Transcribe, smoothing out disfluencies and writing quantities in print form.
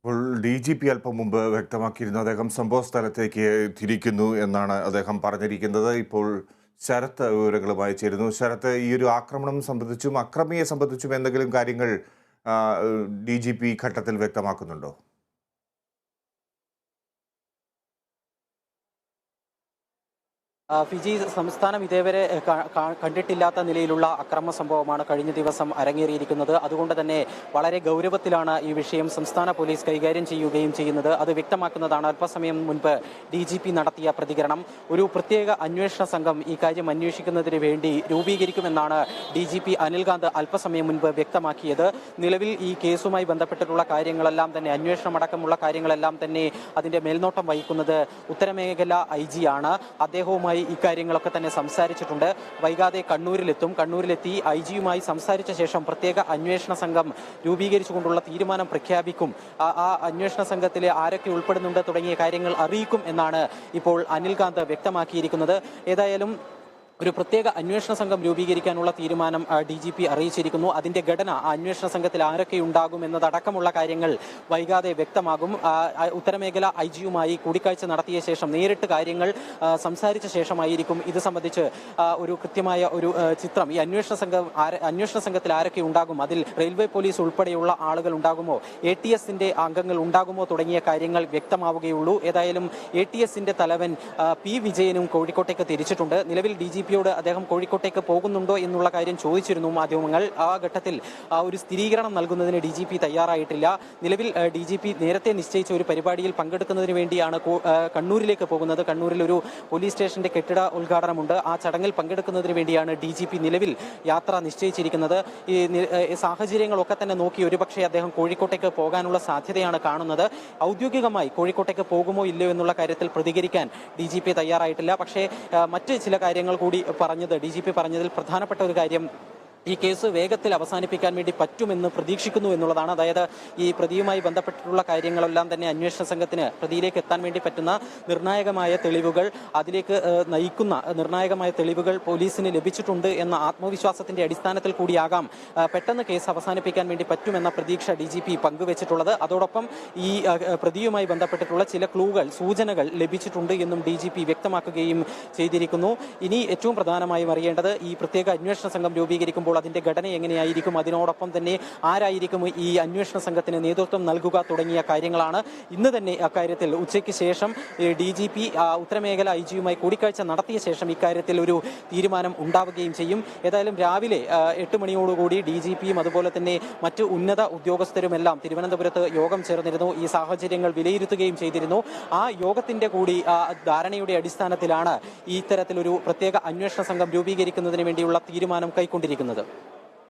ഇപ്പോൾ DGP അല്പം മുമ്പ് വ്യക്തമാക്കിയിരുന്നു അദ്ദേഹം സംഭവ സ്ഥലത്തേക്ക് തിരിക്കുന്നു എന്നാണ് അദ്ദേഹം പറഞ്ഞിരിക്കുന്നത്. ഇപ്പോൾ ശരത്ത് വിവരങ്ങളുമായി ചേരുന്നു. ശരത്ത്, ഈ ഒരു ആക്രമണം സംബന്ധിച്ചും അക്രമിയെ സംബന്ധിച്ചും എന്തെങ്കിലും കാര്യങ്ങൾ ആ, DGP ഘട്ടത്തിൽ വ്യക്തമാക്കുന്നുണ്ടോ? ഫിജി സംസ്ഥാനം ഇതേവരെ കണ്ടിട്ടില്ലാത്ത നിലയിലുള്ള അക്രമ സംഭവമാണ് കഴിഞ്ഞ ദിവസം അരങ്ങേറിയിരിക്കുന്നത്. അതുകൊണ്ട് തന്നെ വളരെ ഗൗരവത്തിലാണ് ഈ വിഷയം സംസ്ഥാന പോലീസ് കൈകാര്യം ചെയ്യുകയും ചെയ്യുന്നത്. അത് വ്യക്തമാക്കുന്നതാണ് അല്പസമയം മുൻപ് DGP നടത്തിയ പ്രതികരണം. ഒരു പ്രത്യേക അന്വേഷണ സംഘം ഈ കാര്യം അന്വേഷിക്കുന്നതിന് വേണ്ടി രൂപീകരിക്കുമെന്നാണ് DGP അനിൽകാന്ത് അല്പസമയം മുൻപ് വ്യക്തമാക്കിയത്. നിലവിൽ ഈ കേസുമായി ബന്ധപ്പെട്ടിട്ടുള്ള കാര്യങ്ങളെല്ലാം തന്നെ അന്വേഷണമടക്കമുള്ള കാര്യങ്ങളെല്ലാം തന്നെ അതിന്റെ മേൽനോട്ടം വഹിക്കുന്നത് ഉത്തരമേഖല IG ആണ്. അദ്ദേഹവുമായി ഇക്കാര്യങ്ങളൊക്കെ തന്നെ സംസാരിച്ചിട്ടുണ്ട്. വൈകാതെ കണ്ണൂരിലെത്തി IG യുമായി സംസാരിച്ച ശേഷം പ്രത്യേക അന്വേഷണ സംഘം രൂപീകരിച്ചുകൊണ്ടുള്ള തീരുമാനം പ്രഖ്യാപിക്കും. ആ അന്വേഷണ സംഘത്തിലെ ആരൊക്കെ ഉൾപ്പെടുന്നുണ്ട് തുടങ്ങിയ കാര്യങ്ങൾ അറിയിക്കും എന്നാണ് ഇപ്പോൾ അനിൽകാന്ത് വ്യക്തമാക്കിയിരിക്കുന്നത്. ഏതായാലും ഒരു പ്രത്യേക അന്വേഷണ സംഘം രൂപീകരിക്കാനുള്ള തീരുമാനം DGP അറിയിച്ചിരിക്കുന്നു. അതിന്റെ ഘടന, അന്വേഷണ സംഘത്തിൽ ആരൊക്കെ ഉണ്ടാകും എന്നതടക്കമുള്ള കാര്യങ്ങൾ വൈകാതെ വ്യക്തമാകും. ഉത്തരമേഖല IG യുമായി കൂടിക്കാഴ്ച നടത്തിയ ശേഷം നേരിട്ട് കാര്യങ്ങൾ സംസാരിച്ച ശേഷമായിരിക്കും ഇത് സംബന്ധിച്ച് ഒരു കൃത്യമായ ഒരു ചിത്രം. ഈ അന്വേഷണ സംഘത്തിൽ ആരൊക്കെ ഉണ്ടാകും, അതിൽ റെയിൽവേ പോലീസ് ഉൾപ്പെടെയുള്ള ആളുകൾ ഉണ്ടാകുമോ, ATS-ന്റെ അംഗങ്ങൾ ഉണ്ടാകുമോ തുടങ്ങിയ കാര്യങ്ങൾ വ്യക്തമാവുകയുള്ളൂ. ഏതായാലും ATS-ന്റെ തലവൻ P. വിജയനും കോഴിക്കോട്ടേക്ക് തിരിച്ചിട്ടുണ്ട്. നിലവിൽ DGP അദ്ദേഹം കോഴിക്കോട്ടേക്ക് പോകുന്നുണ്ടോ എന്നുള്ള കാര്യം ചോദിച്ചിരുന്നു മാധ്യമങ്ങൾ. ആ ഘട്ടത്തിൽ ഒരു സ്ഥിരീകരണം നൽകുന്നതിന് DGP തയ്യാറായിട്ടില്ല. നിലവിൽ DGP നേരത്തെ നിശ്ചയിച്ച ഒരു പരിപാടിയിൽ പങ്കെടുക്കുന്നതിന് വേണ്ടിയാണ് കണ്ണൂരിലേക്ക് പോകുന്നത്. കണ്ണൂരിൽ ഒരു പോലീസ് സ്റ്റേഷന്റെ കെട്ടിട ഉദ്ഘാടനമുണ്ട്. ആ ചടങ്ങിൽ പങ്കെടുക്കുന്നതിന് വേണ്ടിയാണ് DGP നിലവിൽ യാത്ര നിശ്ചയിച്ചിരിക്കുന്നത്. ഈ സാഹചര്യങ്ങളൊക്കെ തന്നെ നോക്കി ഒരുപക്ഷെ അദ്ദേഹം കോഴിക്കോട്ടേക്ക് പോകാനുള്ള സാധ്യതയാണ് കാണുന്നത്. ഔദ്യോഗികമായി കോഴിക്കോട്ടേക്ക് പോകുമോ ഇല്ലയോ എന്നുള്ള കാര്യത്തിൽ പ്രതികരിക്കാൻ DGP തയ്യാറായിട്ടില്ല. പക്ഷേ മറ്റ് ചില കാര്യങ്ങൾ കൂടി DGP പറഞ്ഞതിൽ പ്രധാനപ്പെട്ട ഒരു കാര്യം ഈ കേസ് വേഗത്തിൽ അവസാനിപ്പിക്കാൻ വേണ്ടി പറ്റുമെന്ന് പ്രതീക്ഷിക്കുന്നു എന്നുള്ളതാണ്. അതായത് ഈ പ്രതിയുമായി ബന്ധപ്പെട്ടിട്ടുള്ള കാര്യങ്ങളെല്ലാം തന്നെ അന്വേഷണ സംഘത്തിന് പ്രതിയിലേക്ക് എത്താൻ വേണ്ടി പറ്റുന്ന നിർണായകമായ തെളിവുകൾ, അതിലേക്ക് നയിക്കുന്ന നിർണായകമായ തെളിവുകൾ പോലീസിന് ലഭിച്ചിട്ടുണ്ട് എന്ന ആത്മവിശ്വാസത്തിന്റെ അടിസ്ഥാനത്തിൽ കൂടിയാകാം പെട്ടെന്ന് കേസ് അവസാനിപ്പിക്കാൻ വേണ്ടി പറ്റുമെന്ന പ്രതീക്ഷ DGP പങ്കുവച്ചിട്ടുള്ളത്. അതോടൊപ്പം ഈ പ്രതിയുമായി ബന്ധപ്പെട്ടിട്ടുള്ള ചില ക്ലൂകൾ, സൂചനകൾ ലഭിച്ചിട്ടുണ്ട് എന്നും DGP വ്യക്തമാക്കുകയും ചെയ്തിരിക്കുന്നു. ഇനി ഏറ്റവും പ്രധാനമായും അറിയേണ്ടത് ഈ പ്രത്യേക അന്വേഷണ സംഘം രൂപീകരിക്കുമ്പോൾ അതിന്റെ ഘടന എങ്ങനെയായിരിക്കും, അതിനോടൊപ്പം തന്നെ ആരായിരിക്കും ഈ അന്വേഷണ സംഘത്തിന് നേതൃത്വം നൽകുക തുടങ്ങിയ കാര്യങ്ങളാണ്. ഇന്ന് തന്നെ അക്കാര്യത്തിൽ ഉച്ചയ്ക്ക് ശേഷം DGP ഉത്തരമേഖല IG യുമായി കൂടിക്കാഴ്ച നടത്തിയ ശേഷം ഇക്കാര്യത്തിൽ ഒരു തീരുമാനം ഉണ്ടാവുകയും ചെയ്യും. ഏതായാലും രാവിലെ 8 മണിയോടുകൂടി DGPയും അതുപോലെ തന്നെ മറ്റ് ഉന്നത ഉദ്യോഗസ്ഥരുമെല്ലാം തിരുവനന്തപുരത്ത് യോഗം ചേർന്നിരുന്നു. ഈ സാഹചര്യങ്ങൾ വിലയിരുത്തുകയും ചെയ്തിരുന്നു. ആ യോഗത്തിന്റെ കൂടി ധാരണയുടെ അടിസ്ഥാനത്തിലാണ് ഈ ഇത്തരത്തിലൊരു പ്രത്യേക അന്വേഷണ സംഘം രൂപീകരിക്കുന്നതിന് വേണ്ടിയുള്ള തീരുമാനം കൈക്കൊണ്ടിരിക്കുന്നത്.